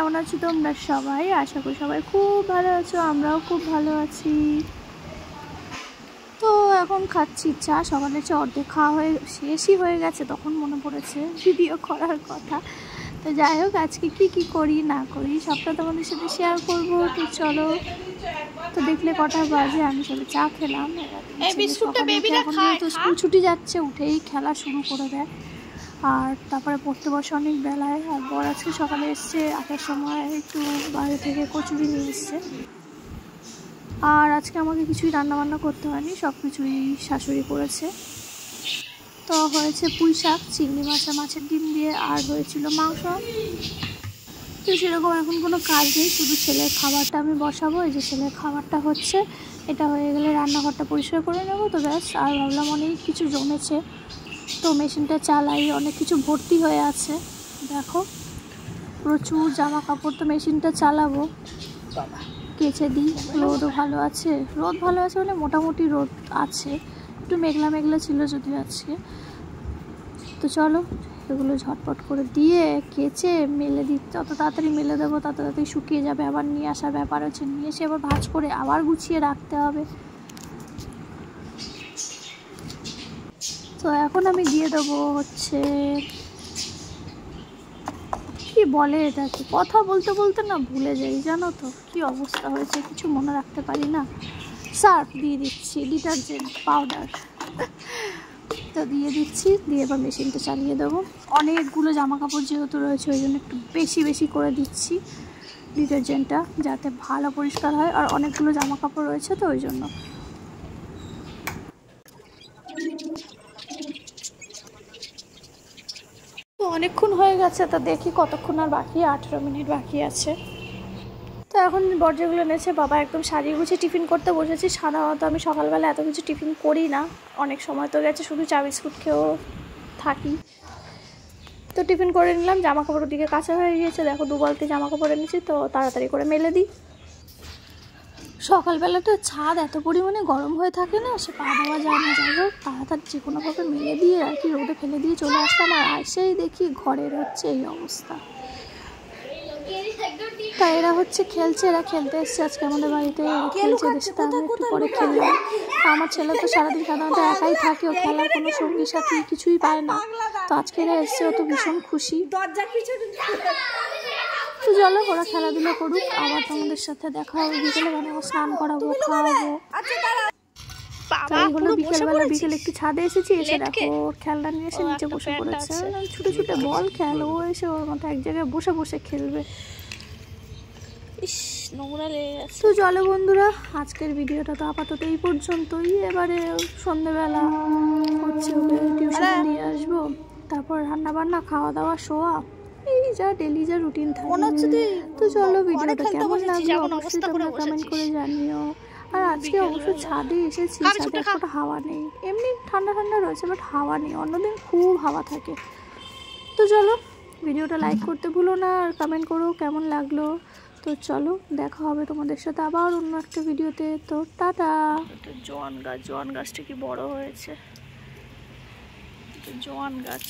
কেমন আছো তোমরা সবাই? আশা করি সবাই খুব ভালো আছো, আমরাও খুব ভালো আছি। তো এখন খাচ্ছি চা। সকালের চা অর্ধেক খাওয়া শেষই হয়ে গেছে, তখন মনে পড়েছে ভিডিও করার কথা। তো যাই হোক, আজকে কি করি না করি সবটা তোমাদের সাথে শেয়ার করবো। তো চলো, তো দেখলে কটা বাজে, আমি সবে চা খেলাম। স্কুল ছুটি যাচ্ছে, উঠেই খেলা শুরু করে দেয়। আর তারপরে পড়তে বসে অনেক বেলায়। আর বর আজকে সকালে এসছে, আসার সময় একটু বাইরে থেকে কচুরি নিয়ে এসছে। আর আজকে আমাকে কিছুই রান্নাবান্না করতে হয়নি, সব কিছুই শাশুড়ি করেছে। তো হয়েছে পুঁই শাক, চিংড়ি মাছ আর মাছের ডিম দিয়ে, আর হয়েছিল মাংস। তো সেরকম এখন কোনো কাজ নেই, শুধু ছেলের খাবারটা আমি বসাবো। এই যে ছেলের খাবারটা হচ্ছে, এটা হয়ে গেলে রান্নাঘরটা পরিষ্কার করে নেবো। তো ব্যাস। আর ভাবলাম অনেক কিছু জমেছে, তো মেশিনটা চালাই, অনেক কিছু ভর্তি হয়ে আছে। দেখো প্রচুর জামা কাপড়, তো মেশিনটা চালাবো। বাবা কেচে দিই। রোদও ভালো আছে, রোদ ভালো আছে মানে মোটামুটি রোদ আছে, একটু মেঘলা মেঘলা ছিল যদিও আজকে। তো চলো এগুলো ঝটপট করে দিয়ে কেচে মেলে দিই। যত তাড়াতাড়ি মেলে দেবো তত তাড়াতাড়ি শুকিয়ে যাবে। আবার নিয়ে আসার ব্যাপার আছে, নিয়ে এসে আবার ভাঁজ করে আবার গুছিয়ে রাখতে হবে। তো এখন আমি দিয়ে দেবো হচ্ছে, কি বলে এটাকে, কথা বলতে বলতে না ভুলে যাই, জানো তো কি অবস্থা হয়েছে, কিছু মনে রাখতে পারি না। সার্ফ দিয়ে দিচ্ছি, ডিটারজেন্ট পাউডার তো দিয়ে দিচ্ছি, দিয়ে এবার মেশিনটা চালিয়ে দেবো। অনেকগুলো জামা কাপড় যেহেতু রয়েছে, ওই জন্য একটু বেশি করে দিচ্ছি ডিটারজেন্টটা, যাতে ভালো পরিষ্কার হয়। আর অনেকগুলো জামা কাপড় রয়েছে, তো ওই জন্য। তো অনেকক্ষণ হয়ে গেছে, তো দেখি কতক্ষণ আর বাকি, 18 মিনিট বাকি আছে। তো এখন বর্জ্যগুলো এনেছে বাবা, একদম সাজিয়ে গুছিয়ে টিফিন করতে বসেছি। সাধারণত আমি সকালবেলা এত কিছু টিফিন করি না, অনেক সময় তো গেছে শুধু চা বিস্কুট খেয়েও থাকি। তো টিফিন করে নিলাম, জামা কাপড় দিকে কাঁচা হয়ে গিয়েছে। দেখো 2 বালতি জামা কাপড় এনেছি, তো তাড়াতাড়ি করে মেলে দিই। সকালবেলাটা ছাদ এত পরিমাণে গরম হয়ে থাকে না, সে পা দেওয়া যায় না। যাই হোক তাড়াতাড়ি যে কোনোভাবে মেলে দিয়ে আর কি রোদে ফেলে দিয়ে চলে আসতাম। আর এসেই দেখি ঘরের হচ্ছে এই অবস্থা। তা এরা হচ্ছে খেলছে, এরা খেলতে এসছে আজকে আমাদের বাড়িতে, খেলছে দেখতে। আমি একটু পরে খেললাম। আমার ছেলে তো সারাদিন সাধারণত একাই থাকে, ও খেলার কোনো সঙ্গী সাথী কিছুই পায় না। তো আজকে এরা এসছে, ও তো ভীষণ খুশি। তো চলো ওরা খেলাধুলো করুক, আবার তোমাদের সাথে দেখা হবে বিকেলে, মানে স্নান করাবো, খাওয়াবো। তাই হলো বিকেলবেলা, বিকেলে একটু ছাদে এসেছি, এসে দেখো খেলনা নিয়ে এসে নিচে বসে পড়েছে। ছুটে ছুটে বল খেল, ও এসে ওর মতো এক জায়গায় বসে বসে খেলবে। নোংরা লেগে গেছে। তো চলো বন্ধুরা, আজকের ভিডিওটা তো আপাতত এই পর্যন্তই। এবারে সন্ধ্যেবেলা হচ্ছে ওকে টিউশন দিয়ে আসবো, তারপর রান্না বান্না, খাওয়া দাওয়া, শোয়া, এই যা ডেলি যা রুটিন থাকে। তো চলো ভিডিওটা কেমন লাগলো অবশ্যই তোমরা কমেন্ট করে জানিও। আর আজকে অবশ্য ছাদে এসেছি, ছাদে একটা হাওয়া নেই, এমনি ঠান্ডা ঠান্ডা রয়েছে, বাট হাওয়া নেই। অন্যদিন খুব হাওয়া থাকে। তো চলো ভিডিওটা লাইক করতে ভুলো না, আর কমেন্ট করো কেমন লাগলো। তো চলো দেখা হবে তোমাদের সাথে আবার অন্য একটা ভিডিওতে। তো টাটা। জোয়ান গাছটা কি বড় হয়েছে, জোয়ান গাছ।